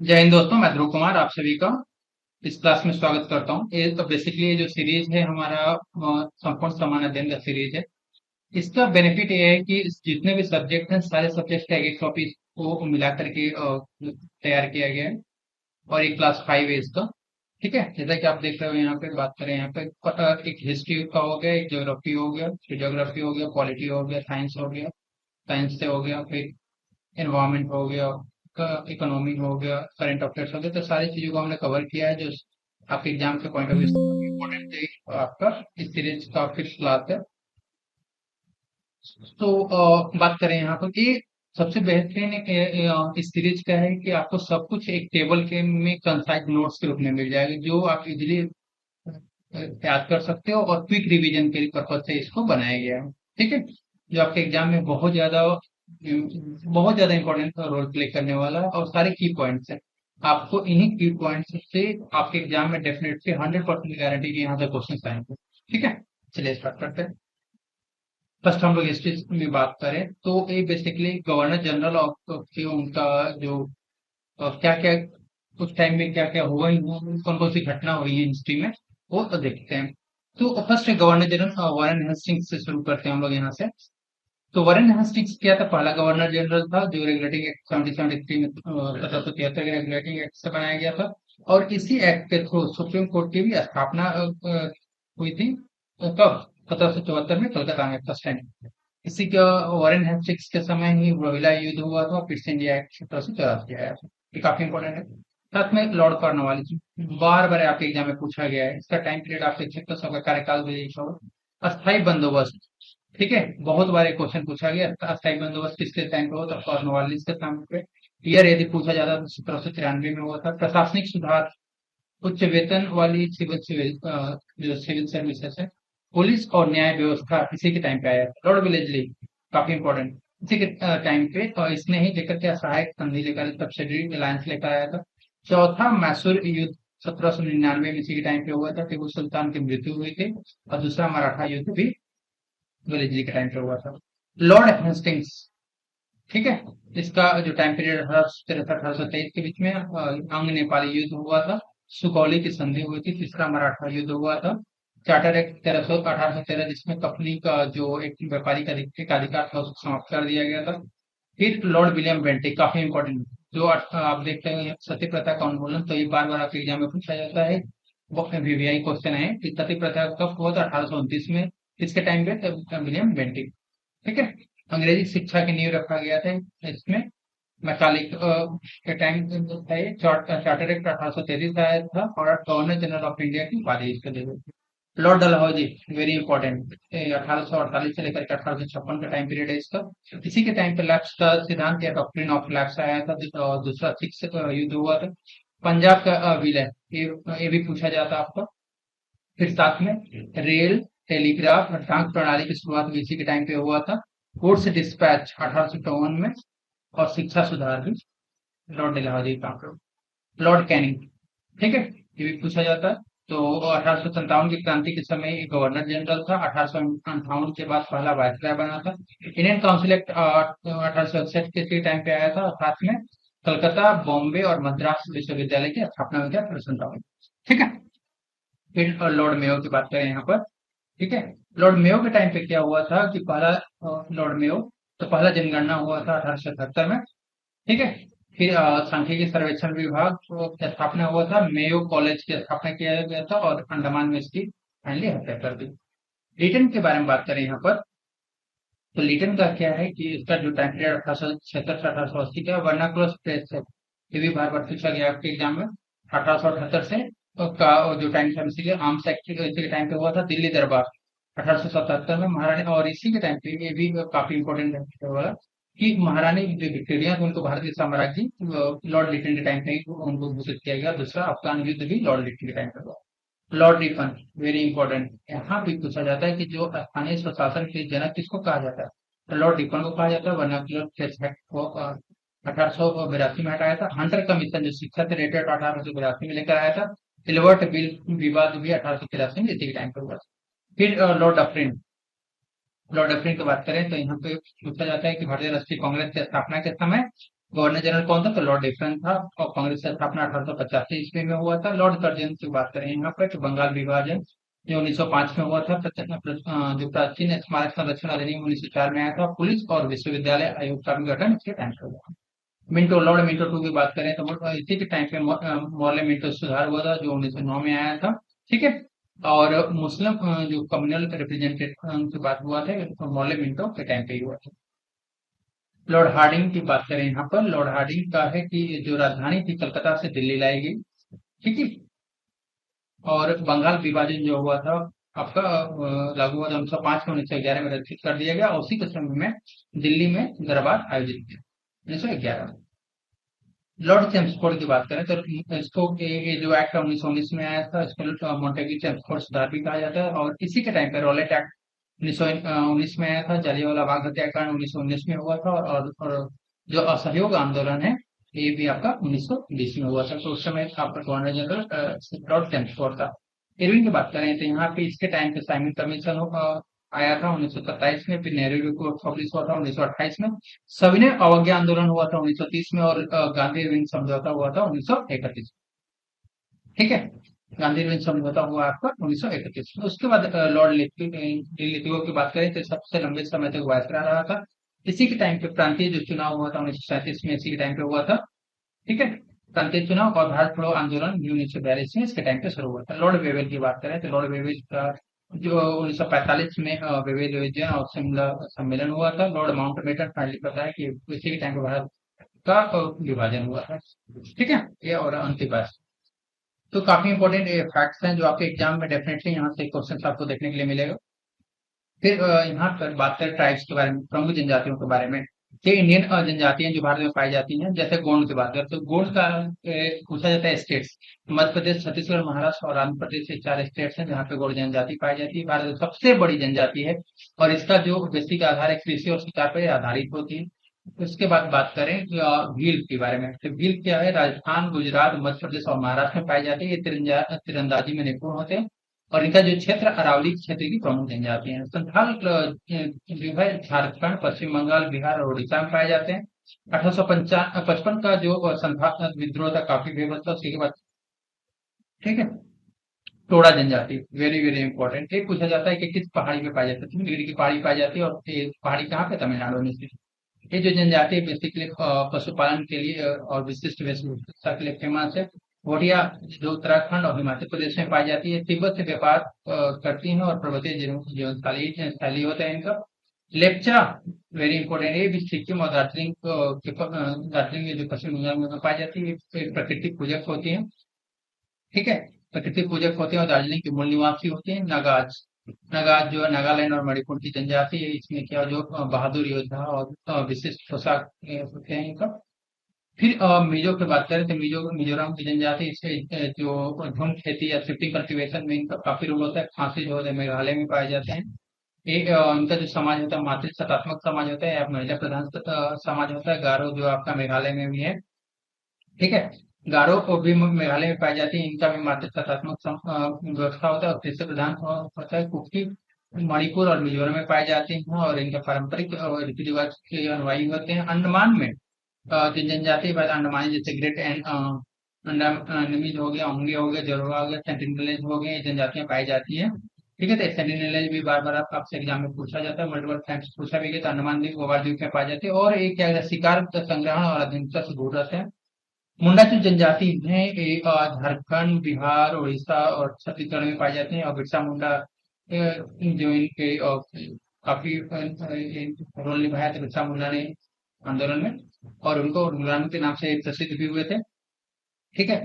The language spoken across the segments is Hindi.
जय हिंद दोस्तों, मैं ध्रुव कुमार आप सभी का इस क्लास में स्वागत करता हूँ। ये तो बेसिकली ये जो सीरीज है हमारा संपूर्ण समान अध्ययन का सीरीज है। इसका बेनिफिट ये है कि जितने भी सब्जेक्ट हैं सारे सब्जेक्ट का एक एक टॉपिक को मिला करके तैयार किया गया है। और एक क्लास 5 है इसका। ठीक है, जैसा कि आप देख रहे हो यहाँ पे बात करें, यहाँ पे एक हिस्ट्री का हो गया, एक ज्योग्राफी हो गया, फिर ज्योग्राफी हो गया, पॉलिटी हो गया, साइंस हो गया, साइंस से हो गया, फिर एनवायरमेंट हो गया, इकोनॉमी हो गया, करंट अफेयर्स हो गया। तो सारी चीजों को हमने कवर किया है जो आपके एग्जाम के पॉइंट ऑफ व्यू से इम्पोर्टेंट है। आपका इस सीरीज का फिफ्थ क्लास है। तो बात करें यहाँ पर कि सबसे बेहतरीन इस सीरीज का है कि आपको सब कुछ एक टेबल के में कंसाइज नोट्स के रूप में मिल जाएगा, जो आप इजीली याद कर सकते हो, और क्विक रिवीजन के पर्पज से इसको बनाया गया है। ठीक है, जो आपके एग्जाम में बहुत ज्यादा इंपॉर्टेंट रोल प्ले करने वाला है, और सारे की पॉइंट्स है। आपको इन्हीं की पॉइंट्स से आपके एग्जाम में डेफिनेटली 100% गारंटी की यहाँ से क्वेश्चन आएंगे। ठीक है, चलिए स्टार्ट करते हैं। फर्स्ट हम लोग हिस्ट्री में बात करें तो ये बेसिकली गवर्नर जनरल ऑफ के उनका जो क्या क्या उस टाइम में क्या क्या हुआ, कौन कौन सी घटना हुई है हिस्ट्री में, वो तो देखते हैं। तो first governor general Warren Hastings से शुरू करते हैं हम लोग यहाँ से। तो वारेन हेस्टिंग्स क्या था, पहला गवर्नर जनरल था जो रेगुलेटिंग एक्ट 1773 में 1773 के रेगुलेटिंग एक्ट से बनाया गया था। और इसी एक्ट के थ्रू सुप्रीम कोर्ट की भी स्थापना हुई थी। कब? 1774 में कलकत्ता में फर्स्ट टाइम। इसी का वारेन हेस्टिंग्स के समय ही रोहिला युद्ध हुआ था, फिर से इंडिया एक्ट 1784 आया था। ये काफी इंपॉर्टेंट है। साथ में लॉर्ड कॉर्नवालिस, बार बार आपके एग्जाम में पूछा गया है। इसका टाइम पीरियड आप देख सकते हो, सबका कार्यकाल भी लिखा हुआ। अस्थायी बंदोबस्त, ठीक है, बहुत बार एक क्वेश्चन पूछा गया, अस्थायी बंदोबस्त किसके टाइम पे हुआ था? कॉर्नवालिस के टाइम पे। ईयर यदि पूछा जाता तो 1793 में हुआ था। प्रशासनिक सुधार, उच्च वेतन वाली सिविल सिविल जो सिविल सर्विसेज है, पुलिस और न्याय व्यवस्था इसी के टाइम पे आया था। लॉर्ड विलेजली, काफी इंपॉर्टेंट, इसी के टाइम पे, और इसने ही लेकर के सहायक संधि लेकर सब्सिडरी अलायंस लेकर आया था। चौथा मैसूर युद्ध 1799 में इसी के टाइम पे हुआ था। टीपू सुल्तान की मृत्यु हुई थी। और दूसरा मराठा युद्ध भी विलेजली के टाइम पे हुआ था। लॉर्ड हेस्टिंग्स, ठीक है, इसका जो टाइम पीरियड 1863 1823 के बीच में अंग नेपाली युद्ध हुआ था। सुगौली की संधि हुई थी। तीसरा मराठा युद्ध हुआ था। चार्टर एक्ट 1813 जिसमें कंपनी का जो एक व्यापारी का अधिकार था उसको समाप्त कर दिया गया था। फिर लॉर्ड विलियम बेंटिक, काफी इंपॉर्टेंट, जो आप देखते हैं सती प्रथा का उन्मूलन, तो ये बार बार आपके एग्जाम में पूछा जाता है। वो वीवीआई क्वेश्चन है कि सती प्रथा कब हुआ था? 1829 में। इसके टाइम पे विलियम बेंटिक। ठीक है, अंग्रेजी शिक्षा की नींव रखा गया था इसमें। मैकाले के टाइम था ये। चार्टर एक्ट 1833 आया था, और गवर्नर जनरल ऑफ इंडिया की उपाधि इसके लिए हुई थी। लॉर्ड डलहौजी, वेरी इंपॉर्टेंट, 1848 से लेकर के 1856 का टाइम पीरियड है इसका। इसी के टाइम पे लैप्स का सिद्धांत या डॉक्ट्रिन ऑफ लैप्स आया था। और दूसरा सिक्स युद्ध हुआ था। पंजाब का विलय, ये भी पूछा जाता आपका। फिर साथ में रेल, टेलीग्राफ और डाक प्रणाली की शुरुआत भी इसी के टाइम पे हुआ था। गुड्स डिस्पैच 1858 में। और शिक्षा सुधार भी लॉर्ड डलहौजी का। लॉर्ड कैनिंग, ठीक है, ये भी पूछा जाता है। तो 1857 की क्रांति के समय ये गवर्नर जनरल था। 1858 के बाद पहला वायसराय बना था। इंडियन काउंसिल एक्ट 1867 के टाइम पे आया था। और साथ में कलकत्ता, बॉम्बे और मद्रास विश्वविद्यालय की स्थापना हुई थी 1857। ठीक है, फिर लॉर्ड मेयो की बात करें यहाँ पर। ठीक है, लॉर्ड मेयो के टाइम पे क्या हुआ था कि पहला लॉर्ड मेयो, तो पहला जनगणना हुआ था 1877 में। ठीक है, फिर सांख्यिकी सर्वेक्षण विभाग की स्थापना हुआ था। मेयो कॉलेज की स्थापना किया गया था, और अंडमान में इसकी फाइनली हत्या कर दी। लिटन के बारे में बात करें यहाँ पर, तो लिटन का क्या है कि इसका जो टाइम पीरियड 1876 से 1880 का वर्नाकुलर स्पेस है। ये भी बार बार पूछा गया आपके एग्जाम में। 1878 से का जो टाइम था, इसी आर्म्स एक्ट के टाइम पे हुआ था। दिल्ली दरबार 1877 में महारानी, और इसी के टाइम पे ये भी काफी इंपॉर्टेंट है कि महारानी जो विक्टोरिया थी उनको भारतीय साम्राज्य लॉर्ड लिटन के टाइम पे ही उनको घोषित किया गया। दूसरा अफगान युद्ध भी लॉर्ड लिटन के टाइम पे हुआ। लॉर्ड रिपन, वेरी इंपॉर्टेंट, यहाँ भी पूछा जाता है कि जो स्थानीय स्वशासन के जनक किसको कहा जाता है? तो लॉर्ड रिपन को कहा जाता है। वर्नाक्युलर प्लेस एक्ट को 1882 में हटाया था। हंटर कमीशन जो शिक्षा से रिलेटेड 1882 में लेकर आया था। सिल्वर्ट बिल विवाद भी 1883 में इसी के टाइम पे हुआ था। फिर लॉर्ड डफरिन, लॉर्ड डफरिन की बात करें तो यहाँ पे पूछा जाता है कि भारतीय राष्ट्रीय कांग्रेस की स्थापना के समय गवर्नर जनरल कौन था? तो लॉर्ड डिफरेंट था। और कांग्रेस का स्थापना 1885 ईस्वी में हुआ था। लॉर्ड कर्जन की बात करें यहाँ पर, तो बंगाल विभाजन जो 1905 में हुआ था। जो प्राचीन स्मारक संरक्षण अधिनियम 1904 में आया था। पुलिस और विश्वविद्यालय आयोग का भी गठन इसके टाइम पे हुआ। मिंटो, लॉर्ड मिंटो टू की बात करें तो इसी के टाइम पे मौर्य मिंटो सुधार हुआ था, जो 1909 में आया था। ठीक है। और मुस्लिम जो कम्युनल रिप्रेजेंटेटिव की बात हुआ था, तो मौर्य मिंटो के टाइम पे ही हुआ था। लॉर्ड हार्डिंग की बात करें यहाँ पर, लॉर्ड हार्डिंग का है कि जो राजधानी थी कलकत्ता से दिल्ली लाई गई। ठीक है। और बंगाल विभाजन जो हुआ था आपका लागू हुआ था 1905 में, 1911 में रद्द कर दिया गया। और उसी के समय में दिल्ली में दरबार आयोजित किया 1911। लॉर्ड चेम्सफोर्ड की बात करें तो इसको ये जो एक्ट 1919 में आया था, इसको मोंटेग्यू चेम्सफोर्ड सुधार भी कहा जाता है। और इसी के टाइम पे रॉलेट एक्ट 1919 में आया था। जलियांवाला बाग हत्याकांड 1919 में हुआ था। और जो असहयोग आंदोलन है ये भी आपका 1920 में हुआ था। तो उस समय आपका गवर्नर जनरल लॉर्ड चेम्सफोर्ड था। इरविन की बात करें तो यहाँ पे इसके टाइम पे साइमन कमीशन आया था 1927 में। फिर नेहरू रिपोर्ट पब्लिश हुआ था 1928 में। सविनय अवज्ञा आंदोलन हुआ था 1930 में। और गांधी इरविन समझौता हुआ था 1931। ठीक है। गांधी इरविन समझौता हुआ आपका 1931 में। उसके बाद लॉर्ड लिथगो की बात करें तो सबसे लंबे समय तक वायसराय रहा था। इसी के टाइम पे प्रांतीय जो चुनाव हुआ था 1937 में, इसी के टाइम पे हुआ था। ठीक है। प्रांतीय चुनाव और भारत छोड़ो आंदोलन भी 1942 में इसके टाइम पे शुरू हुआ था। लॉर्ड वेवेल की बात करें तो लॉर्ड वेवेल का जो 1945 में वेवेल विजन और शिमला सम्मेलन हुआ था। लॉर्ड माउंटबेटन फाइनली पता है कि इसी के टाइम पे भारत का विभाजन हुआ था। ठीक है। ये और अंतिम बात, तो काफी इंपॉर्टेंट फैक्ट्स हैं जो आपके एग्जाम में डेफिनेटली यहाँ से क्वेश्चन आपको देखने के लिए मिलेगा। फिर यहाँ पर बात करें ट्राइब्स के बारे में, प्रमुख जनजातियों के बारे में। ये इंडियन जनजातियां जो भारत में पाई जाती हैं, जैसे गोंड की बात करें तो गोंड का पूछा जाता है स्टेट्स। मध्य प्रदेश, छत्तीसगढ़, महाराष्ट्र और आंध्र प्रदेश से 4 स्टेट्स हैं जहाँ पे गोंड जनजाति पाई जाती है। भारत में सबसे बड़ी जनजाति है। और इसका जो बेसिक आधार है कृषि और शिकार पर आधारित होती है। उसके बाद बात करें भील के बारे में, तो भील क्या है? राजस्थान, गुजरात, मध्य प्रदेश और महाराष्ट्र में पाई जाती है। ये तीरंदाजी में निपुण होते हैं। और इनका जो क्षेत्र अरावली क्षेत्र की प्रमुख जनजाति है। संथाल जो है झारखंड, पश्चिम बंगाल, बिहार और उड़ीसा में पाए जाते हैं। 1855 का जो संथाल विद्रोह था काफी फेमस था। उसके बाद ठीक है, टोडा जनजाति वेरी वेरी इंपॉर्टेंट। ये पूछा जाता है कि किस पहाड़ी में पाई जाती है? 3 डिग्री की पहाड़ी पाई जाती है। और ये पहाड़ी कहाँ पे? तमिलनाडु में स्थित। ये जो जनजाति है बेसिकली पशुपालन के लिए और विशिष्ट वेशभूषा के लिए फेमस है। भोटिया जो उत्तराखंड और हिमाचल प्रदेश में पाई जाती है। तिब्बत से व्यापार करती है और पर्वतीय जीवन शैली होता है इनका। लेप्चा वेरी इंपॉर्टेंट, ये भी सिक्किम और दार्जिलिंग दार्जिलिंग के जो पश्चिम बंगाल में पाई जाती है। ये प्राकृतिक पूजक होती है। ठीक है। प्राकृतिक पूजक होते हैं और दार्जिलिंग के मूल निवासी होते हैं। नगाज, नगाज जो है नागालैंड और मणिपुर की जनजाति है। इसमें क्या जो बहादुर योद्धा और विशिष्ट पोशाक होते हैं इनका। फिर मिजो की बात करें तो मिजोरम की जनजाति, इससे जो झूम खेती या शिफ्टिंग कल्टीवेशन में इनका काफी रोल होता है। खासी जो होते हैं मेघालय में पाए जाते हैं। एक इनका जो समाज होता है मातृ सत्तात्मक समाज होता है या महिला प्रधान समाज होता है। गारो जो आपका मेघालय में भी है। ठीक है। गारो को भी मेघालय में पाई जाती है। इनका भी मातृत्वात्मक व्यवस्था होता है और कृषि प्रधान होता है। कुकी मणिपुर और मिजोरम में पाए जाते हैं और इनका पारंपरिक रीति रिवाज के अनुयायी होते हैं। अंडमान में जो जनजाति बाद अंडमानी जैसे ग्रेट एंड अंडमीज हो गया, ओंगे हो गया, जरोवा हो गया, सेंटिनलीज हो गए, ये जनजातियां पाई जाती हैं। ठीक है। तो सेंटिनलीज भी बार बार आपसे एग्जाम में पूछा जाता है, मल्टीपल टाइम्स पूछा भी गया। तो अंडमान द्वीप निकोबार द्वीप में पाई जाती है। और एक क्या है, शिकार संग्रहण और आधुनिकता से दूर रहते हैं। मुंडा जो जनजाति है ये झारखंड, बिहार, उड़ीसा और छत्तीसगढ़ में पाए जाते हैं। और बिरसा मुंडा जो इनके काफी रोल निभाया था बिरसा मुंडा ने आंदोलन में। और उनको गुलाम के नाम से प्रसिद्ध भी हुए थे। ठीक है।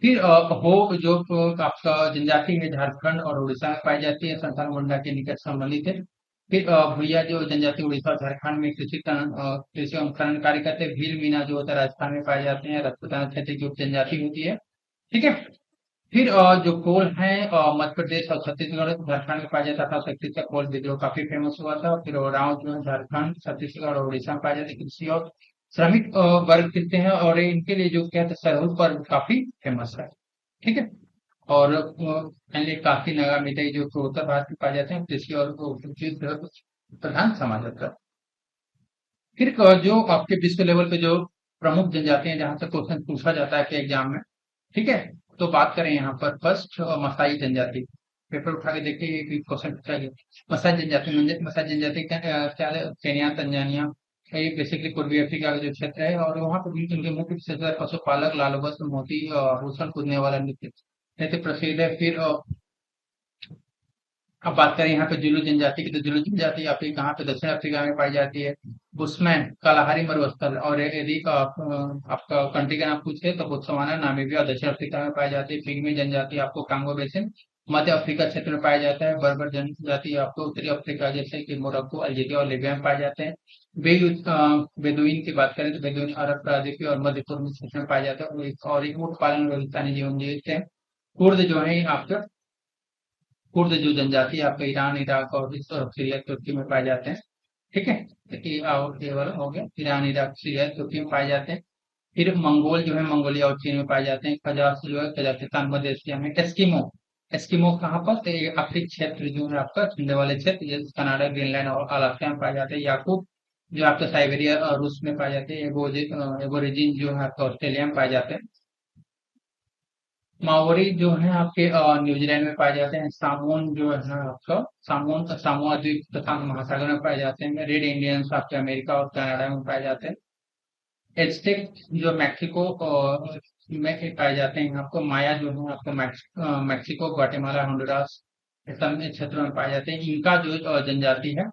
फिर हो जो आपका जनजाति है झारखंड और उड़ीसा में पाई जाती है, संथाल मुंडा के निकट संबंधित है। फिर भुइया जो जनजाति उड़ीसा और झारखंड में कृषि एवं खनन कार्य करते हैं। भील मीना जो होता है राजस्थान में पाए जाते हैं। राजपूताना क्षेत्र की उप जनजाति होती है। ठीक है। फिर जो कोल है मध्य प्रदेश और छत्तीसगढ़ झारखंड में पाया जाता था। 1931 का कोल विद्रोह काफी फेमस हुआ था। फिर राव जो है झारखंड, छत्तीसगढ़ और उड़ीसा में पाए जाते हैं। कृषि और श्रमिक वर्ग कितने हैं और इनके लिए जो क्या है सरहद पर काफी फेमस है। ठीक है। और पहले काफी नगा मिठाई जो उत्तर भारत में पाए जाते हैं। कृषि और प्रधान समाज होता है। फिर जो आपके विश्व लेवल पे जो प्रमुख जनजातियां जहां से क्वेश्चन पूछा जाता है कि एग्जाम में। ठीक है, तो बात करें यहाँ पर फर्स्ट मसाई जनजाति। पेपर उठा के देखिए, ये क्वेश्चन पूछा गया। मसाई जनजाति क्या है? केन्या, तंजानिया, ये बेसिकली पूर्वी अफ्रीका का जो क्षेत्र है, और वहाँ पर भी उनके मुख्य विशेषता है पशुपालक, लाल वस्त्र, मोती, आभूषण, कूदने वाला नृत्य नृत्य प्रसिद्ध है। फिर अब बात करें यहाँ पे जुलू जनजाति की, तो जुलू जनजाति आपकी कहाँ पे? दक्षिण अफ्रीका में पाई जाती है। बुशमैन, कालाहारी मरुस्थल, और यदि आपका कंट्री का नाम पूछे तो बोत्सवाना, नामीबिया और दक्षिण अफ्रीका में पाई जाती है। पिग्मी जनजाति आपको कांगो बेसिन, मध्य अफ्रीका क्षेत्र में पाया जाता है। बर्बर जनजाति आपको उत्तरी अफ्रीका जैसे कि मोरक्को, अल्जीरिया और लीबिया में पाए जाते हैं। बेदुइन की बात करें तो बेदुइन अरब प्रायद्वीपीय और मध्य पूर्वी क्षेत्र में पाए जाते हैं, और एक ऊँट पालन और रेगिस्तानी जीवन जीते हैं। कुर्द जो है आपके, कुर्द जो जनजाति आपका ईरान, इराक और सीरिया, तुर्की में पाए जाते हैं। ठीक है, तो ये और ये वाला हो गया, ईरान, इराक, सीरिया, तुर्की में पाए जाते हैं। फिर मंगोल जो है मंगोलिया और चीन में पाए जाते हैं। खजास जो है कजाकिस्तान, मध्य एशिया में। एस्किमो, एस्किमो कहाँ पर? तो ये आर्कटिक क्षेत्र जो है आपका, ठंडे वाले क्षेत्र, ये कनाडा, ग्रीनलैंड और अलास्का में पाए जाते हैं। याकूब जो आपका साइबेरिया और रूस में पाए जाते हैं। एबोरिजिन जो है आपका ऑस्ट्रेलिया में पाए जाते हैं। माओरी जो है आपके न्यूजीलैंड में पाए जाते हैं। सामोन जो है ना आपका, सामोआ द्वीप तथा महासागर में पाए जाते हैं। रेड इंडियंस आपके अमेरिका और कनाडा में पाए जाते हैं। एज़टेक जो मैक्सिको में पाए जाते हैं आपको। माया जो है आपको मैक्सिको, ग्वाटेमाला, होंडुरास सब क्षेत्रों में पाए जाते हैं। इनका जो जनजाति है,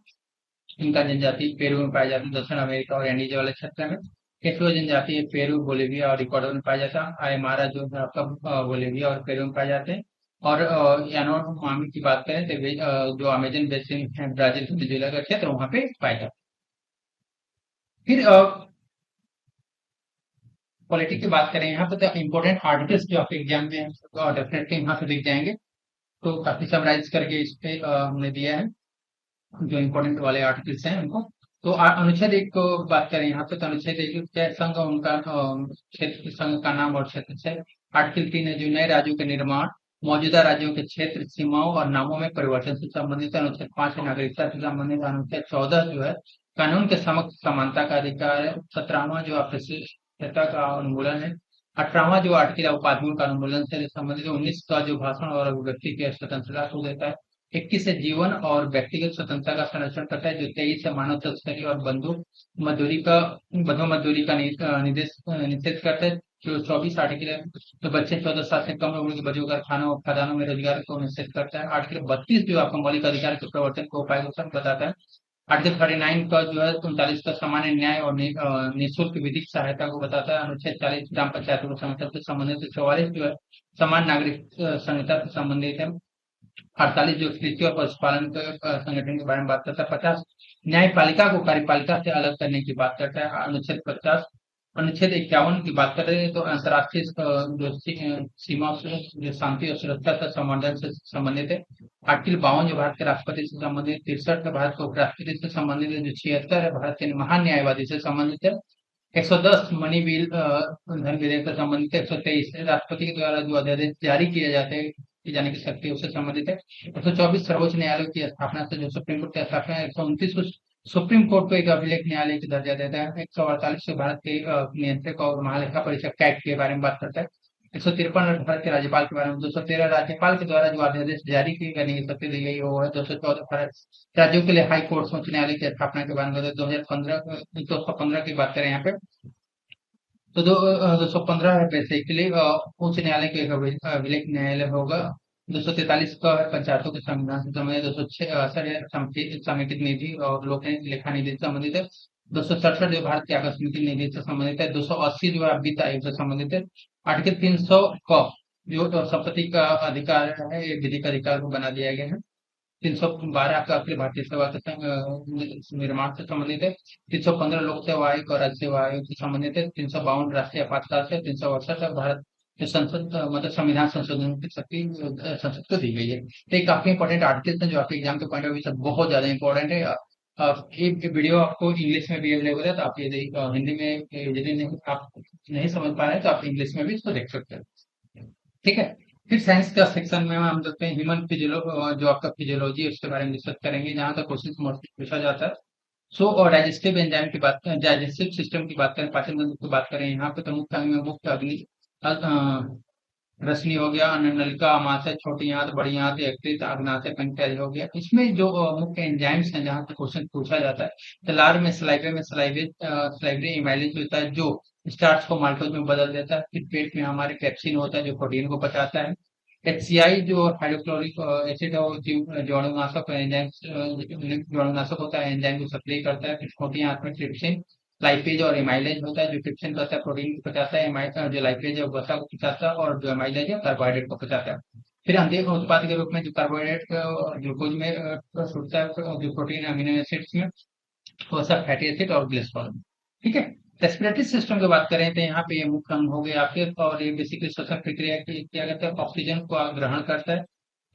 इनका जनजाति पेरू में पाया जाता है, दक्षिण अमेरिका और एंडीज वाले क्षेत्र में। केचुआ जनजाति है पेरू, बोलिविया और इक्वाडोर में पाया जाता है। आयमारा जो है आपका बोलिविया और पेरू में पाए जाते हैं। और यानोमामी की बात करें तो जो अमेजन बेसिन है, ब्राजील, वेनेजुएला का क्षेत्र, वहां पे पाया जाता है। फिर पॉलिटिक्स की बात करें यहाँ पे, तो इम्पोर्टेंट आर्टिकल्स जो आपके एग्जाम में डेफिनेटली यहाँ से दिख जाएंगे। तो काफी समराइज करके इस पे हमने दिया है जो इम्पोर्टेंट वाले आर्टिकल्स हैं उनको। तो अनुच्छेद एक को बात करें यहाँ पे, तो अनुच्छेद एक क्या है? संघ, उनका क्षेत्र, संघ का नाम और क्षेत्र से। आर्टिकल 3 है जो नए राज्यों के निर्माण, मौजूदा राज्यों के क्षेत्र, सीमाओं और नामों में परिवर्तन से संबंधित है। अनुच्छेद 5 है नागरिकता से संबंधित। अनुच्छेद 14 जो है कानून के समक्ष समानता का अधिकार है। 17वां जो आपके शिष्टता का उन्मूलन है। 18वां जो आर्टिकल उपाधियों का उन्मूलन से संबंधित है। 19 का जो भाषण और अभिव्यक्ति की स्वतंत्रता को देता है। 21 से जीवन और व्यक्तिगत स्वतंत्रता का संरक्षण करता है। जो 23 से मानव तस्करी और बंधु मजदूरी का निषेध करता है। जो 24 आर्टिकल है तो बच्चे 14 साल से कम उम्र के बच्चों का खाना और खदानों में रोजगार को निषेध करता है। आर्टिकल 32 जो आपका मौलिक अधिकार के प्रवर्तन को उपाय बताता है। आर्टिकल 39 का जो है 39 का सामान्य न्याय और निःशुल्क विधिक सहायता को बताता है। अनुच्छेद 40 ग्राम पंचायतों को समस्या से संबंधित है। 44 जो है समान नागरिक संहिता से संबंधित है। 48 जो कृषि और पशुपालन संगठन के बारे में बात करता है। 50 न्यायपालिका को कार्यपालिका से अलग करने की बात करता है। अनुच्छेद 50, अनुच्छेद 51 की बात कर रहे हैं तो अंतर्राष्ट्रीय सीमा से जो शांति और सुरक्षा से संवर्धन से संबंधित है। आर्टिकल 52 जो भारत के राष्ट्रपति से संबंधित। 63 भारत के उपराष्ट्रपति से संबंधित है। जो 76 है भारत के महान न्यायवादी से संबंधित है। 110 मनी बिल धन विधेयक से संबंधित है। 123 राष्ट्रपति के द्वारा जो अध्यादेश जारी किए जाते हैं की जाने की शक्ति उससे संबंधित है। 124 सर्वोच्च न्यायालय की स्थापना से जो सुप्रीम कोर्ट की स्थापना है। 129 सुप्रीम कोर्ट को एक अभिलेख न्यायालय की दर्जा देता है। 148 से भारत के नियंत्रक और महालेखा परीक्षक एक्ट के बारे में बात करता है। 153 भारत के राज्यपाल के बारे में। 213 राज्यपाल के द्वारा जो अध्यादेश जारी किए जाने की शक्ति दी गई वो है। 214 भारत राज्यों के लिए हाई कोर्ट उच्च न्यायालय की स्थापना के बारे में। 215 की बात करें यहाँ पे, तो 215 है बेसिकली उच्च न्यायालय के अभिलेख न्यायालय होगा। 243 का है पंचायतों के संविधान से संबंधित। 266 है समेकित निधि और लोक लेखा निधि से संबंधित है। 267 जो भारत की आकस्मिक निधि से संबंधित है। 280 जो है वित्त आयोग से संबंधित है। आर्टिकल 300 क जो संपत्ति का अधिकार है, ये विधिक अधिकार को बना दिया गया है। 312 आपका अखिल भारतीय सेवा के निर्माण से संबंधित है। 315 लोक सेवा आयोग और राज्य सेवा आयोग से संबंधित है। 352 राष्ट्रीय आपातकाल से। 368 भारत जो संसद मतलब संविधान संशोधन की शक्ति संसद को दी गई है। तो ये काफी इंपॉर्टेंट आर्टिकल्स हैं जो आपके एग्जाम के पॉइंट ऑफ व्यू से बहुत ज्यादा इंपॉर्टेंट है। ये वीडियो आपको इंग्लिश में भी अवेलेबल है, तो आप यदि हिंदी में यदि नहीं आप नहीं समझ पा रहे हैं तो आप इंग्लिश में भी इसको देख सकते हैं। ठीक है, फिर साइंस का सेक्शन में हम देखते हैं ह्यूमन फिजियोलॉजी, जो आपका फिजियोलॉजी है उसके बारे में डिस्कस करेंगे, जहां तक क्वेश्चन मोस्टली पूछा जाता है। सो और डाइजेस्टिव एंजाइम की बात करें, डाइजेस्टिव सिस्टम की बात करें, पाचन तंत्र की बात करें, यहाँ पे तो मुख्य अंग में मुख्य अग्नि रश्मि हो गया, अन्ननलिका, अमाशय, छोटी आंत, बड़ी आंत, यकृत, अग्नाशय, पैंक्रियाज हो गया। इसमें जो मुख्य एंजाइम्स हैं जहाँ पे क्वेश्चन पूछा जाता है, तलार में सलाइवे में सलाइवरी इमाइलेज होता है जो स्टार्च को माल्टोज में बदल देता है। फिर पेट में हमारे पेप्सिन होता है जो प्रोटीन को पचाता है। HCI जो हाइड्रोक्लोरिक एसिड और जीवाणुनाशक एंजाइम, जीवाणुनाशक होता है, एंजाइम को सक्रिय करता है। फिर छोटी आंत में ट्रिप्सिन, लाइपेज और एमाइलेज होता है जो ट्रिप्सिन कहता है प्रोटीन को पचाता है, जो लाइपेज है वो वसा को पचाता है, और जो एमाइलेज है कार्बोहाइड्रेट को पचाता है। फिर अंतिम उत्पाद के रूप में जो कार्बोहाइड्रेट ग्लूकोज में छूटता है, जो प्रोटीन अमीनो एसिड्स में, वो सब फैटी एसिड और ग्लिसरॉल। ठीक है। रेस्पिरेटरी सिस्टम की बात करें तो यहाँ पे ये मुख्य अंग हो गए आपके, और ये बेसिकली श्वसन प्रक्रिया की क्या कहते हैं, ऑक्सीजन को ग्रहण करता है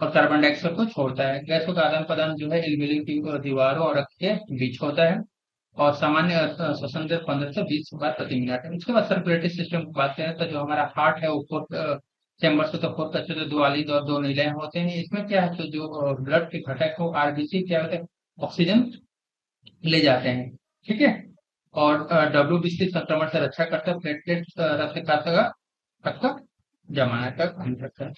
और कार्बन डाइऑक्साइड को छोड़ता है। गैसों का आदान प्रदान जो है एल्वेोली की दीवारों और रक्त के बीच होता है, और सामान्य श्वसन दर 15 से 20 बार प्रति मिनट है। उसके बाद सर्कुलेटरी सिस्टम की बात करें तो जो हमारा हार्ट है वो फोर्थ चैम्बर से, तो फोर्थ अच्छे से दो आलिद और दो निलय होते हैं। इसमें क्या है, तो जो ब्लड के घटक को आरबीसी क्या होता है, ऑक्सीजन ले जाते हैं। ठीक है। और WBC संक्रमण से रक्षा करता है, प्लेटलेट रक्त का तक जमाना तक हम रखता है।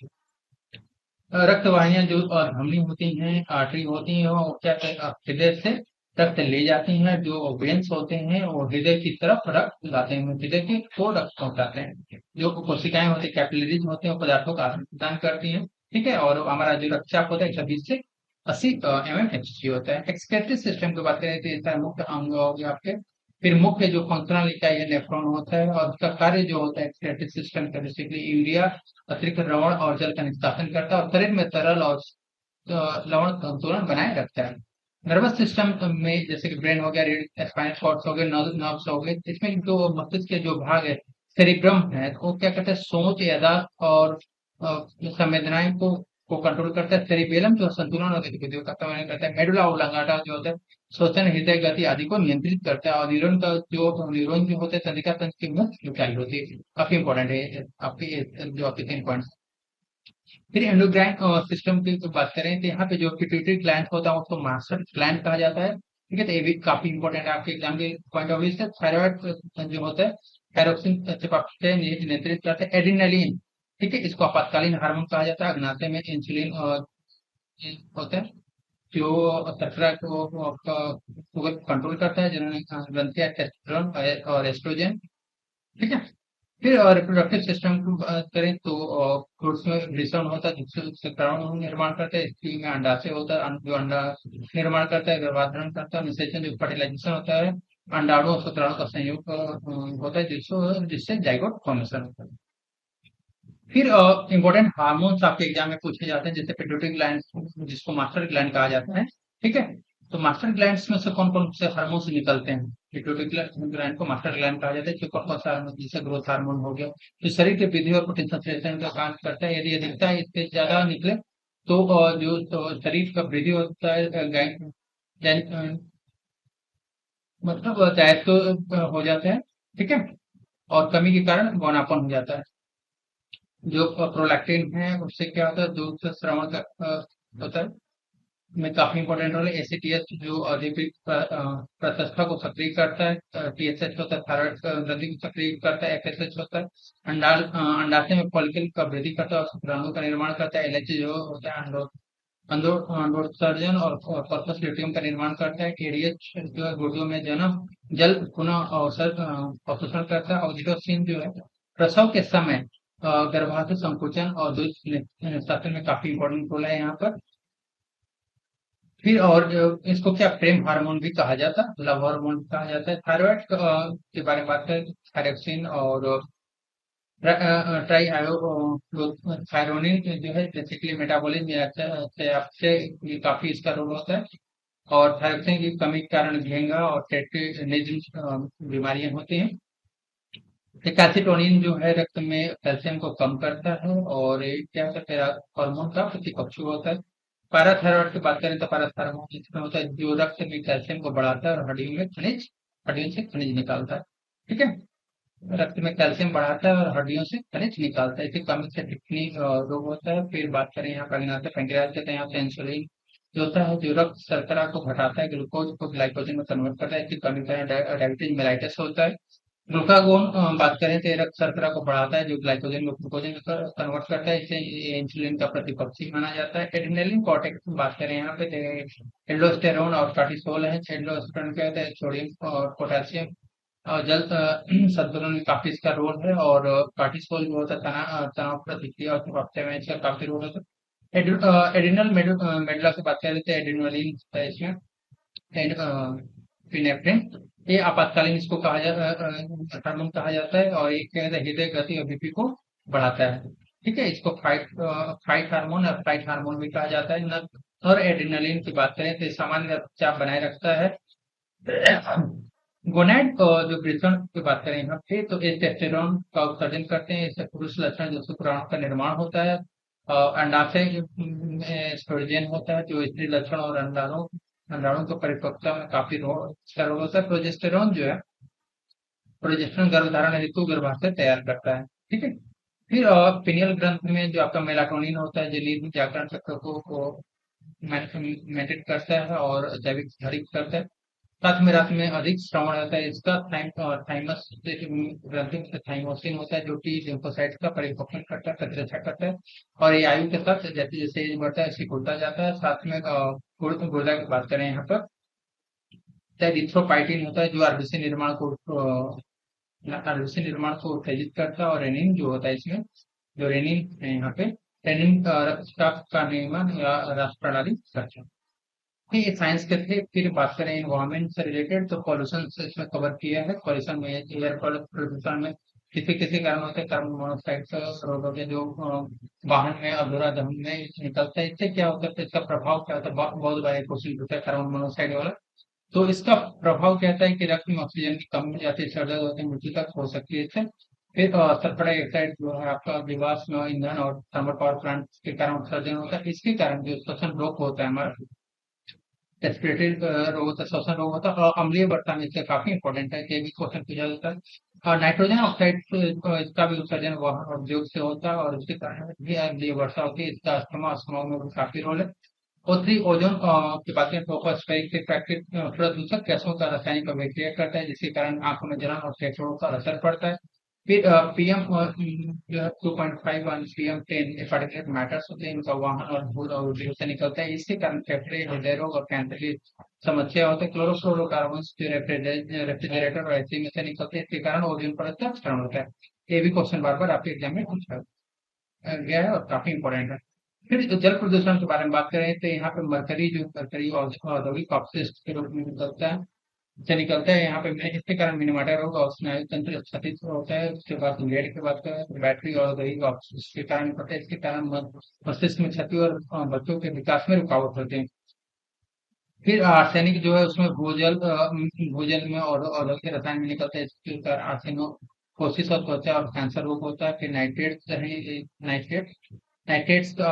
रक्त वाहिनियां जो धमनी होती हैं, आर्टरी होती हैं, वो क्या हृदय से रक्त ले जाती हैं। जो वेन्स होते हैं वो हृदय की तरफ रक्त लाते हैं, हृदय की को रक्त पहुंचाते हैं। जो कोशिकाएं होती है, कैपिलरीज होते हैं, वो पदार्थों का आदान प्रदान करती हैं। ठीक है। और हमारा जो रक्तचाप होता है 120 से 80 mmHg होता है। एक्सक्रीटरी सिस्टम की बात करें तो इसका मुख्य अंग हो गया आपके। फिर मुख्य जो फंक्शनल इकाई है नेफ्रॉन होता है, और उसका कार्य जो होता है एक्सक्रीटरी सिस्टम का, बेसिकली यूरिया, अतिरिक्त लवण और जल का निष्कासन करता है, और शरीर में तरल और लवण संतुलन बनाए रखता है। नर्वस सिस्टम में जैसे कि ब्रेन हो गया, स्पाइनल कॉर्ड्स हो गए, नर्व्स हो गए, इसमें जो मस्तिष्क के जो भाग है, सेरिब्रम है, तो वो क्या करता है, सोच, याददाश्त और संवेदनाएं को कंट्रोल करता है। सेरिबेलम जो संतुलन और गतिविधियों का समन्वय करता है। मेडुला ओब्लांगाटा जो होता है श्वसन, हृदय गति आदि को नियंत्रित करता है। और न्यूरॉन जो होते हैं तंत्रिका तंत्र की मुख्य इकाई होती है। काफी इंपॉर्टेंट है आपकी जो आपके 3 पॉइंट। फिर एंडोक्राइन सिस्टम की तो बात करें तो यहाँ पे जो पिट्यूटरी ग्लैंड होता है उसको मास्टर ग्लैंड कहा जाता है। ठीक है। तो ये भी काफी इंपॉर्टेंट है आपके एग्जाम के पॉइंट ऑफ व्यू से। थायराइड जो होता है, थायरोक्सिन चयापचय नियंत्रित करता है। एड्रेनालिन, ठीक है, इसको आपातकालीन हार्मोन कहा जाता है। अग्नाशय में इंसुलिन होता है जो शर्करा को कंट्रोल करता है। जनन ग्रंथि, टेस्टोस्टेरोन और एस्ट्रोजन। ठीक है। फिर रिप्रोडक्टिव सिस्टम की बात करें तो फ्रूट्स में वृषण होता है जिससे शुक्राणु निर्माण करता है। स्त्री में अंडाशय होता है जो अंडा निर्माण करता है, गर्भाधारण करता है। निषेचन जो फर्टिलाइजेशन होता है, अंडाणु और शुक्राणु का संयोग होता है जिससे जिससे जाइगोट फॉर्मेशन होता है। फिर इंपॉर्टेंट हार्मोन्स आपके एग्जाम में पूछे जाते हैं, जैसे पिट्यूटरी ग्लैंड जिसको मास्टर ग्लैंड कहा जाता है। ठीक है। तो मास्टर ग्लैंड्स में से कौन कौन से हार्मोन्स निकलते हैं? पिट्यूटरी ग्लैंड को मास्टर ग्लैंड कहा जाता है। जो कौन सा हार्मोन, जैसे ग्रोथ हार्मोन हो गया, जो शरीर के वृद्धि और प्रोटीन संश्लेषण का काम करता है। यदि अधिकता इससे ज्यादा निकले तो जो तो शरीर का वृद्धि होता है, मतलब जायज तो हो जाता है। ठीक है। और कमी के कारण बौनापन हो जाता है। जो प्रोलैक्टिन है उससे क्या होता है, दूध से स्रावन का होता है, में काफी इंपॉर्टेंट रोल है। एसीटीएच जो अधिक प्रतस्था को सक्रिय करता है। TSH होता है थायराइड ग्रंथि को सक्रिय करता है। FSH होता है अंडाशय में फॉलिकल का वृद्धि करता है और शुक्राणु का निर्माण करता है। LH जो होता है अंडोत्सर्जन और कॉर्पस ल्यूटियम का निर्माण करता है। KDH जो है गुर्दों में जन्म, जल पुनः अवशोषण करता है। ऑक्सीटोसिन जो है प्रसव के समय गर्भाशय संकुचन और दूध निष्कासन में काफी इंपॉर्टेंट रोल है यहाँ पर। फिर और इसको क्या प्रेम हार्मोन भी कहा जाता है, लव हार्मोन भी कहा जाता है। थायराइड के बारे में बात करें, थायरोक्सिन और ट्राई थायरोनिन जो है बेसिकली मेटाबॉलिज्म से ये काफी इसका रोल होता है। और थायरोक्सिन की कमी के कारण घेंगा और टेट्रानिज्म बीमारियां होती हैं। कैल्सिटोनिन जो है रक्त में कैल्शियम को कम करता है, और ये क्या करता है, हार्मोन का प्रतिपक्षी होता है। पैराथायरॉइड की बात करें तो पैराथायरॉइड इसमें होता है जो रक्त में कैल्शियम को बढ़ाता है और हड्डियों से खनिज निकालता है। ठीक है। रक्त में कैल्शियम बढ़ाता है और हड्डियों से खनिज निकालता है। इसकी कमी से किडनी रोग होता है। फिर बात करें यहाँ पर पैंक्रियाज के, यहाँ से इंसुलिन जो होता है जो रक्त शर्करा को घटाता है, ग्लूकोज को ग्लाइकोजन में कन्वर्ट करता है, इसकी कमी कारण डायबिटीज मेलाइटस होता है। ग्लूकागोन बात करें तो ये रक्त शर्करा को बढ़ाता है, जो ग्लाइकोजन को ग्लूकोजन में कन्वर्ट करता है, इससे ये इंसुलिन का प्रतिपक्षी माना जाता है। एड्रेनलिन कॉर्टेक्स की बात करें यहाँ पे, एल्डोस्टेरोन और कार्टिसोल है। एल्डोस्टेरोन क्या होता है, सोडियम और पोटेशियम और जल संतुलन में काफी इसका रोल है। और कार्टिसोल जो होता है तनाव प्रतिक्रिया और हफ्ते में इसका काफी रोल होता है। एड्रिनल मेडुला की बात करें तो एड्रेनलिन है इसमें, फिनेफ्रिन, ये आपातकालीन इसको कहा जाता हार्मोन कहा जाता है, और एक क्या कहते हैं, हृदय गति और बीपी को बढ़ाता है। ठीक है, इसको फाइट हार्मोन और फ्लाइट हार्मोन भी कहा जाता है। और एड्रेनलिन की बात करें तो ये सामान्य रक्तचाप बनाए रखता है। गोनैड जो वृषण की बात करें यहाँ पे, तो ये टेस्टोस्टेरोन का उत्सर्जन करते हैं, इससे पुरुष लक्षण जो शुक्राणु का निर्माण होता है। अंडाशय में एस्ट्रोजन होता है, जो स्त्री लक्षण और अंडाणु की परिपक्वता में काफी इसका रोल होता है। प्रोजेस्टेरोन जो है, प्रोजेस्टेरोन गर्भधारण हेतु गर्भाशय तैयार करता है। ठीक है, फिर पिनियल ग्रंथ में जो आपका मेलाटोनिन होता है, जो नींद जागरण चक्र को मेंटेन करता है और जैविक हरित करता है। साथ में रात में अधिक श्रवण होता है इसका। थाइमस ग्रंथि से थाइमोसिन होता है, जो टी लिम्फोसाइट्स का परिपक्वन करता है, प्रतिरक्षा करता है। और ये आयु के साथ जैसे जैसे एज बढ़ता है ऐसे खुलता जाता है। साथ में गुर्दा की बात करें यहाँ पर, इथ्रोपाइटिन होता है, जो आरबीसी निर्माण को उत्तेजित करता है। और रेनिन जो होता है इसमें, जो रेनिन है यहाँ पे, रेनिन रक्तचाप का नियमन या रक्त प्रणाली करता है। ये साइंस के थे। फिर बात करें इन्वायरमेंट से रिलेटेड, तो पॉल्यूशन से इसमें कवर किया है। पॉल्यूशन में एयर प्रदूषण में किसी किसी कारण होते हैं, कार्बन मोनोऑक्साइड का रोग हो गया, जो वाहन में अधूरा दहन में निकलता है। इससे क्या होता है, तो इसका प्रभाव क्या होता है, बहुत बार क्वेश्चन होता है कार्बन मोनोऑक्साइड वाला। तो इसका प्रभाव कहता है कि रक्त में ऑक्सीजन की कमी हो जाती है, सर्दी होती है, मृत्यु तक हो सकती है इससे। फिर सल्फर डाइऑक्साइड जो है आपका जीवाश्म ईंधन और थर्मल पावर प्लांट के कारण उत्सर्जन होता है। इसके कारण जो श्वसन रोग होता है हमारा, रेस्पिरेटरी रोग होता है, श्वसन रोग होता है। और अम्लीय वर्षा में इससे काफी इंपॉर्टेंट है, ये भी क्वेश्चन पूछा जाता है। और नाइट्रोजन ऑक्साइड इसका भी उत्सर्जन वाहन और उद्योग से होता है, और इसके कारण भी अम्लीय वर्षा होती है। इसका अस्थमा में भी काफी रोल है। O3 ओजोन की बात करें, ट्रोपोस्फेरिक से प्राकृतिक प्रदूषक गैसों का रासायनिक अभिक्रिया करता है, जिसके कारण आंखों में जलन और फेफड़ों का असर पड़ता है। फिर पीएम जो है 2.5 और PM10 ये पार्टिकुलेट मैटर्स होते हैं, इनका वाहन और धूल और उद्योग से निकलता है। इसके कारण फेफड़े, हृदय रोग और कैंसर की समस्या होती है। क्लोरोफ्लोरोकार्बन जो रेफ्रिजरेटर और एसी में से निकलते हैं, इसके कारण ओजोन परत का क्षरण होता है। ये भी क्वेश्चन बार बार आपके एग्जाम में पूछा गया है और काफी इंपॉर्टेंट है। फिर जल प्रदूषण के बारे में बात करें तो यहाँ पे मरकरी जो मरकरी औद्योगिक अपशिष्ट के रूप में निकलता है यहाँ पे। इसके कारण मिनीमाटा रोग और स्नायु तंत्र क्षतित होता है। उसके बाद लेड की बात करें तो बैटरी और औद्योगिक अपशिष्ट के कारण होता है। इसके कारण मस्तिष्क में क्षति और बच्चों के विकास में रुकावट होते हैं। फिर आर्सेनिक जो है उसमें भूजल में और औद्योगिक रसायन में निकलता है, इसके कारण आर्सेनो कोशिश और त्वचा और कैंसर रोग होता है। फिर नाइट्रेट नाइट्रेट्स का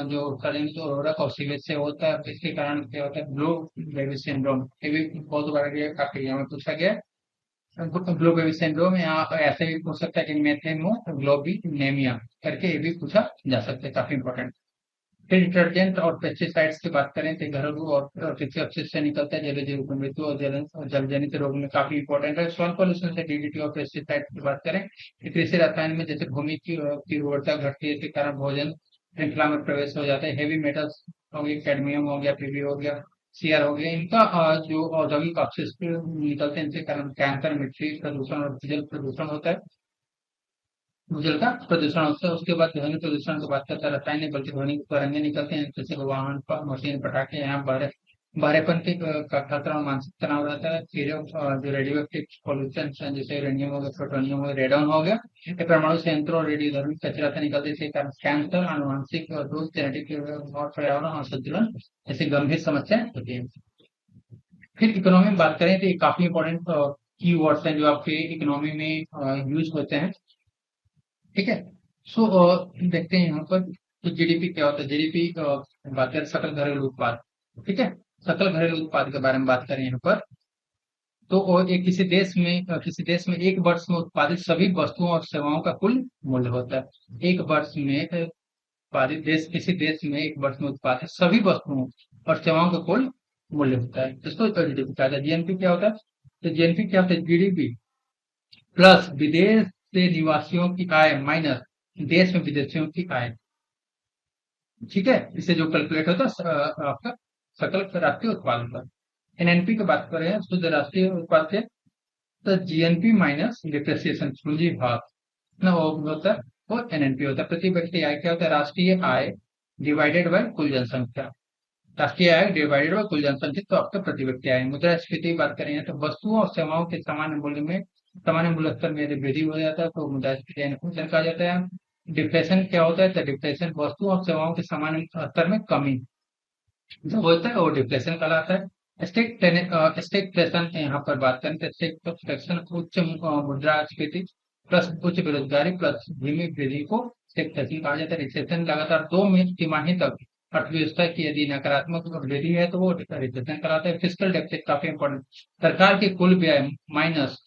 जो उत्सर्जन जो उर्वरक और सीवेज से होता है, इसके कारण क्या होता है, ब्लू बेबी सिंड्रोम। ये भी बहुत बार काफी यहाँ पूछा गया है। ब्लू बेबी सिंड्रोम यहाँ ऐसे भी पूछ सकता है कि मेथेमो ग्लोबिनेमिया करके ये भी पूछा जा सकता है, काफी इंपॉर्टेंट। फिर डिटर्जेंट और पेस्टिसाइड्स की बात करें तो घरेलू और कृषि अपशिष्ट से निकलता है, जलीय जीव की मृत्यु और जल जनित रोग में काफी इंपॉर्टेंट है। सॉइल पॉल्यूशन से डीडीटी और पेस्टिसाइड की बात करें कि कृषि रसायन में जैसे भूमि की उर्वरता घटती है, इसके कारण भोजन श्रृंखला में प्रवेश हो जाता है। हेवी मेटल्स हो गए, कैडमियम हो गया, पीबी हो गया, सीआर हो गया, इनका जो औद्योगिक अपशिष्ट निकलते हैं, इनके कारण कैंसर, मिट्टी प्रदूषण और जल प्रदूषण होता है, भूजल का प्रदूषण होता है। उसके बाद ध्वनि प्रदूषण की बात करता है, रसायन नहीं बल्कि ध्वनि के तरंगे निकलते हैं, जैसे वाहन मशीन पटाखे, यहाँ बहरेपन की का खतरा और मानसिक तनाव रहता है। फिर जो रेडियो एक्टिव पॉल्यूशन जैसे यूरेनियम हो गया, प्लूटोनियम हो गया, रेडॉन हो गया, ये परमाणु संयंत्रों और रेडियोधर्मी कचरा से निकलते हैं, इसके कारण कैंसर, आनुवंशिक रोग, जेनेटिक और पर्यावरण असंतुलन जैसी गंभीर समस्याएं होती है। फिर इकोनॉमी में बात करें तो ये काफी इंपॉर्टेंट की वर्ड्स हैं जो आपके इकोनॉमी में यूज होते हैं। ठीक है, सो देखते हैं यहाँ पर तो जीडीपी क्या होता है। जीडीपी बात करें सकल घरेलू उत्पाद, ठीक है, सकल घरेलू उत्पाद के बारे में बात करें यहाँ पर, तो एक किसी देश में एक वर्ष में उत्पादित सभी वस्तुओं और सेवाओं का कुल मूल्य होता है। एक वर्ष में उत्पादित देश किसी देश में एक वर्ष में उत्पादित सभी वस्तुओं और सेवाओं का कुल मूल्य होता है। इसको जीडीपी कहा जाता है। जीएनपी क्या होता है? तो जीएनपी क्या होता है? जीडीपी प्लस विदेश से निवासियों की आय माइनस देश में विदेशियों की आय। ठीक है, इससे जो कैलकुलेट होता है आपका सकल राष्ट्रीय उत्पाद होता है। एनएनपी की बात करें, शुद्ध राष्ट्रीय उत्पाद से, तो जीएनपी माइनस डिप्रेसिएशन पूंजी भाग ना वो होता है, वो एनएनपी होता है। प्रति व्यक्ति आय क्या होता है? राष्ट्रीय आय डिवाइडेड बाय कुल जनसंख्या। राष्ट्रीय आय डिवाइडेड बाय कुल जनसंख्या, तो आपका प्रति व्यक्ति आय। मुद्रास्फीति की बात करें तो वस्तुओं और सेवाओं के सामान्य मूल्य स्तर में यदि वृद्धि हो जाता है तो मुद्रास्फीति इन्फ्लेशन कहा जाता है। डिप्रेशन क्या होता है? तो डिप्रेशन वस्तुओं और सेवाओं के सामान्य स्तर में कमी जो होता है वो डिप्रेशन कहलाता है। स्टेगफ्लेशन यहाँ पर बात करें तो स्टेगफ्लेशन उच्च मुद्रास्फीति प्लस उच्च बेरोजगारी प्लस धीमी वृद्धि को स्टेगफ्लेशन कहा जाता है। रिसेशन लगातार दो तिमाही तक अर्थव्यवस्था की यदि नकारात्मक वृद्धि है तो वो रिसेशन कहलाता है। फिस्कल डेफिसिट काफी इंपॉर्टेंट, सरकार की कुल व्यय माइनस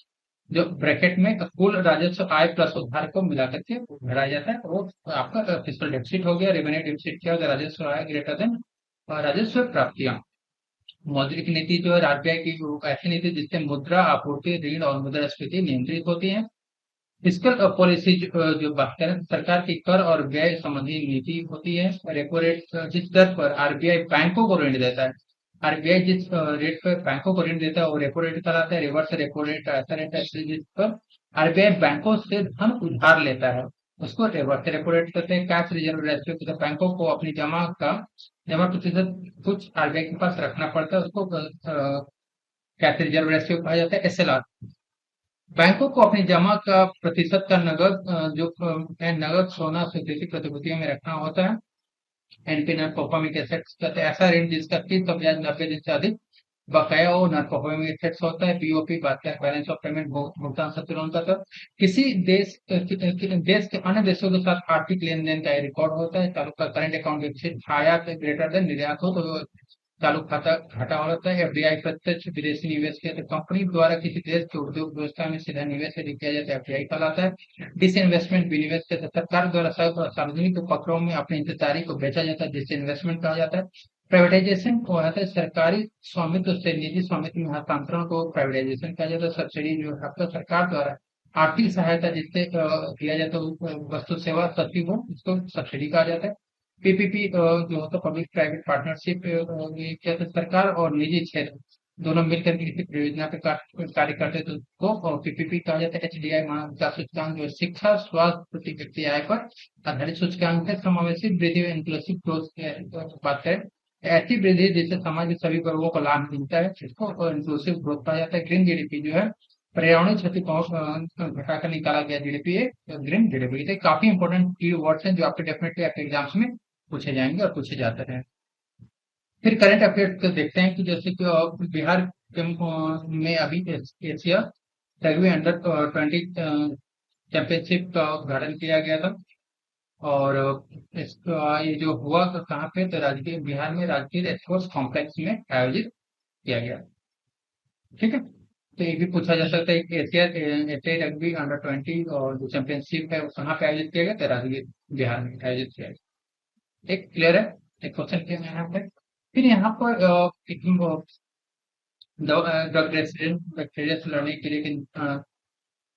जो ब्रैकेट में कुल राजस्व आय प्लस उधार को मिला करके भरा जाता है, वो आपका फिस्कल डेफिसिट हो गया। रेवेन्यू डेफिसिट क्या होगा? राजस्व आय ग्रेटर देन राजस्व प्राप्तियां। मौद्रिक नीति जो है आरबीआई की वो ऐसी नीति जिससे मुद्रा आपूर्ति, ऋण और मुद्रास्फीति नियंत्रित होती है। फिस्कल पॉलिसी जो बात करें, सरकार की कर और व्यय संबंधी नीति होती है। रेपो रेट जिस दर पर आरबीआई बैंकों को ऋण देता है, आरबीआई जिस रेट पर बैंकों को ऋण देता है वो रेपो रेट कहलाता है। रिवर्स रेपो रेट ऐसा रेट है जिस पर आरबीआई बैंकों से धन उधार लेता है, उसको रिवर्स रेपो रेट कहते हैं। कैश रिजर्व रेशियो तो बैंकों को अपनी जमा प्रतिशत कुछ आरबीआई के पास रखना पड़ता है, उसको कैश रिजर्व रेशियो कहा जाता है। एसएलआर बैंकों को अपनी जमा का प्रतिशत का नगद सोना स्वीकृति प्रतिभूतियों में रखना होता है। एनपी नॉन परफॉर्मिंग एसेट्स कहते हैं ऐसा ऋण जिसका किस्त ब्याज 90 दिन से अधिक बकाया हो, नॉन परफॉर्मिंग एसेट्स होता है। पीओपी बात करें बैलेंस ऑफ पेमेंट भुगतान संतुलन का, तो किसी देश के अन्य देशों के साथ आर्थिक लेन देन का रिकॉर्ड होता है। चालू का करंट अकाउंट डेफिसिट आयात ग्रेटर देन निर्यात हो तो चालू खाता घाटा हो जाता है। एफडीआई प्रत्यक्ष विदेशी निवेश के, तो कंपनी द्वारा किसी देश के उद्योग व्यवस्था में सीधा निवेश यदि किया जाता है एफडीआई कहलाता है। डिसइन्वेस्टमेंट विनिवेश के, सरकार द्वारा सार्वजनिक उपक्रमों में अपनी हिस्सेदारी को बेचा जाता है, डिसइन्वेस्टमेंट कहा जाता है। प्राइवेटाइजेशन को होता है सरकारी स्वामित्व से निजी स्वामित्व में हस्तांतरण को प्राइवेटाइजेशन कहा जाता है। सब्सिडी जो है आपका सरकार द्वारा आर्थिक सहायता जिससे दिया जाता है वस्तु सेवा सचिव हो, इसको सब्सिडी कहा जाता है। पीपीपी जो होता है पब्लिक प्राइवेट पार्टनरशिप, ये क्या होता है? सरकार और निजी क्षेत्र दोनों मिलकर किसी परियोजना पे कार्य करते हैं तो उसको पीपीपी कहा जाता है। एचडीआई का सूचकांक जो है शिक्षा स्वास्थ्य प्रति व्यक्ति आय पर आधारित सूचकांक है। समावेशी वृद्धि इंक्लूसिव ग्रोथ की बात करें, ऐसी वृद्धि जिससे समाज के सभी वर्गों को लाभ मिलता है, इसको इंक्लूसिव ग्रोथ कहा जाता है। ग्रीन जीडीपी जो है पर्यावरणीय क्षति को घटाकर निकाला गया जीडीपी है ग्रीन जीडीपी। तो काफी इंपॉर्टेंट की वर्ड्स हैं जो आपके डेफिनेटली आपके एग्जाम्स में पूछे जाएंगे और पूछे जाते हैं। फिर करंट अफेयर्स को देखते हैं कि जैसे कि बिहार में अभी एशिया रग्बी अंडर 20 चैंपियनशिप का उद्घाटन किया गया था। और ये जो हुआ कहाँ पे? तो राजगीर, बिहार में राजगीर स्पोर्ट्स कॉम्प्लेक्स में आयोजित किया गया। ठीक है, तो ये भी पूछा जा सकता है कि एशिया रग्बी अंडर 20 और जो चैंपियनशिप है वो कहाँ पे आयोजित किया गया? तो राजगीर बिहार में आयोजित किया गया। एक क्लियर है, एक क्वेश्चन किया यहाँ पे। फिर यहाँ पर ड्रग रेसिडेंट बैक्टीरिया से लड़ने के लिए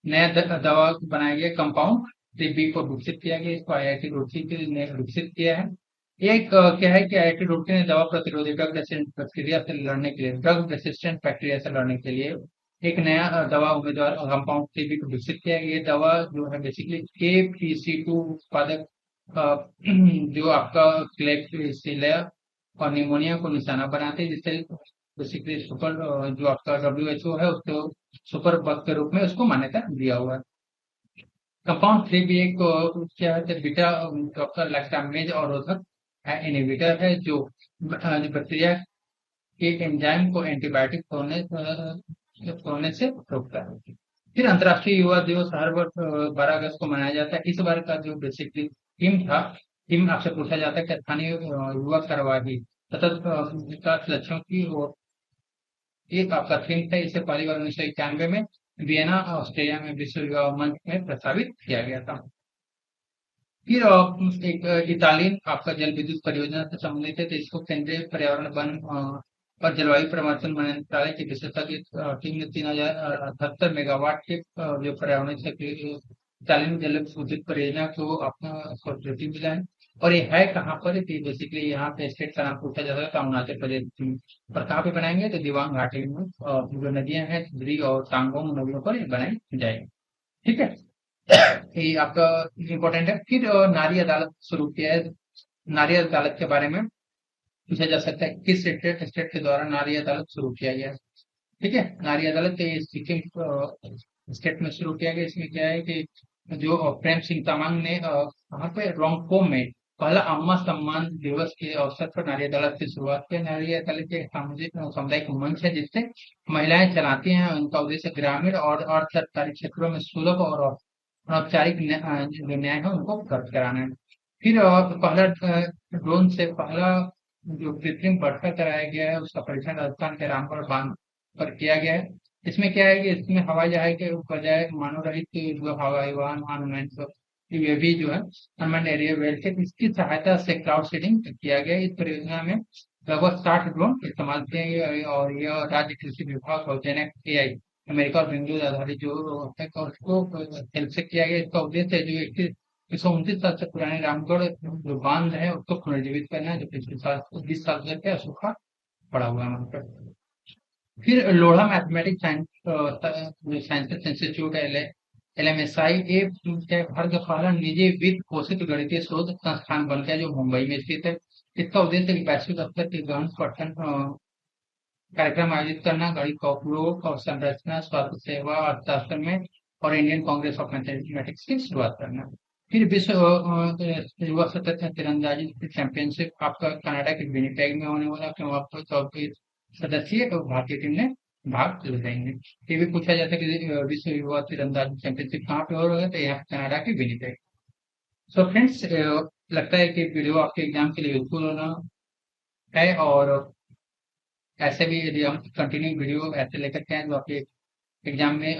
नया दवा बनाया गया, कंपाउंड बी को विकसित किया गया। इसको आईआईटी रुड़की ने विकसित किया है। एक क्या है कि आईआईटी रुड़की ने दवा प्रतिरोधी ड्रग रेसिस्टेंट बैक्टीरिया से लड़ने के लिए, ड्रग रेसिस्टेंट बैक्टीरिया से लड़ने के लिए एक नया दवा उम्मीदवार कंपाउंड टीबी को विकसित किया गया। ये दवा जो है बेसिकली KPC2 उत्पादक जो आपका क्लेक्सिलिया और निमोनिया को निशाना बनाते हैं, जिससे बेसिकली सुपर जो आपका WHO है उसको सुपर बग के रूप में उसको मान्यता दिया हुआ है। कंपाउंड 3 भी एक क्या है? बीटा जो आपका लैक्टामेज अवरोधक इनहिबिटर है जो बैक्टीरिया के एंजाइम को एंटीबायोटिक तोड़ने से रोकता है। फिर अंतर्राष्ट्रीय युवा दिवस हर वर्ष 12 अगस्त को मनाया जाता है। इस बार का जो बेसिकली थीम आपसे पूछा जाता है कि स्थानीय युवा कार्यवाही सतत विकास लक्ष्यों की ओर एक आपका थीम था। इसे पहली बार 1991 में वियना ऑस्ट्रिया में विश्व युवा मंच में प्रस्तावित किया गया था। फिर एक इतालियन आपका जल विद्युत परियोजना से संबंधित है, तो इसको केंद्रीय पर्यावरण वन और जलवायु परिवर्तन मंत्रालय की विशेषज्ञ टीम ने 3078 मेगावाट के जो पर्यावरण से इतालियन जल विद्युत परियोजना को अपना स्वीकृति मिला है। और ये है कहाँ पर, कि बेसिकली यहाँ पे स्टेट का नाम पूछा जाता है, तो अरुणाचल प्रदेश पर कहाँ पे बनाएंगे, तो दिबांग घाटी में जो नदियां हैं द्री और तांगोंग नदियों पर ये बनाई जाएगी। ठीक है, ये आपका इम्पोर्टेंट है। फिर नारी अदालत शुरू किया है। नारी अदालत के बारे में पूछा जा सकता है, किस स्टेट के द्वारा नारी अदालत शुरू किया गया है। ठीक है, नारी अदालत ये सिक्किम स्टेट में शुरू किया गया। इसमें क्या है कि जो प्रेम सिंह तमांग ने वहाँ पे रोंगपोम में पहला अम्मा सम्मान दिवस के अवसर पर नारी अदालत की शुरुआत की। नारी अदालत एक सामाजिक सामुदायिक मंच है जिससे महिलाएं चलाती हैं। उनका उद्देश्य ग्रामीण और अर्ध सरकारी क्षेत्रों में सुलभ और औपचारिक जो न्याय है उनको उपलब्ध कराना है। फिर पहला ड्रोन से पहला जो कृत्रिम वर्षा कराया गया है उसका परीक्षण राजस्थान के रामगढ़ बांध पर किया गया है। इसमें क्या है कि इसमें हवाई जहाज के बजाय मानव रहित जो हवाई वाहन अनमैन्ड ये भी जो है अनमैन्ड एरिया वेल के इसकी सहायता से क्लाउड सीडिंग किया गया है। इस परियोजना में लगभग 60 ड्रोन इस्तेमाल किए गए और यह राज्य कृषि विभाग और जेनेक एआई अमेरिका और बेंगलुरु आधारित जो है और उसको हेल्प से किया गया। इसका उद्देश्य है जो 129 साल से पुराने रामगढ़ जो बांध है उसको पुनर्जीवित करना है, जो पिछले साल 20 साल से क्या सूखा पड़ा हुआ है वहाँ पर। फिर लोढ़ा मैथमेटिक्स साइंस जो साइंस इंस्टीट्यूट है LMSI ये क्या भारत का पहला निजी वित्त पोषित गणितीय शोध संस्थान बन गया जो मुंबई में स्थित है। इसका उद्देश्य वैश्विक स्तर के गहन पठन कार्यक्रम आयोजित करना, गणित का उपयोग और संरचना स्वास्थ्य सेवा अर्थशास्त्र में और इंडियन कांग्रेस ऑफ मैथमेटिक्स की शुरुआत करना। फिर विश्व युवा सतत तीरंदाजी चैंपियनशिप आपका कनाडा के विनिपेग में होने वाला, वहाँ पर 34 सदस्यीय और भारतीय टीम ने भाग ले जाएंगे। ये भी पूछा जाता है कि विश्व युवा तीरंदाजी चैंपियनशिप कहाँ पे हो रहा है, तो यहाँ कनाडा के विनिपेग। सो फ्रेंड्स, लगता है कि वीडियो आपके एग्जाम के लिए यूजफुल होना है। और ऐसे भी यदि हम कंटिन्यू वीडियो ऐसे लेकर के आए जो आपके एग्जाम में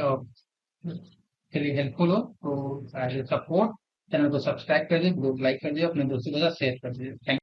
के लिए हेल्पफुल हो, तो सपोर्ट चैनल को सब्सक्राइब कर दीजिए, वीडियो को लाइक कर दीजिए, अपने दोस्तों के साथ शेयर कर दीजिए। थैंक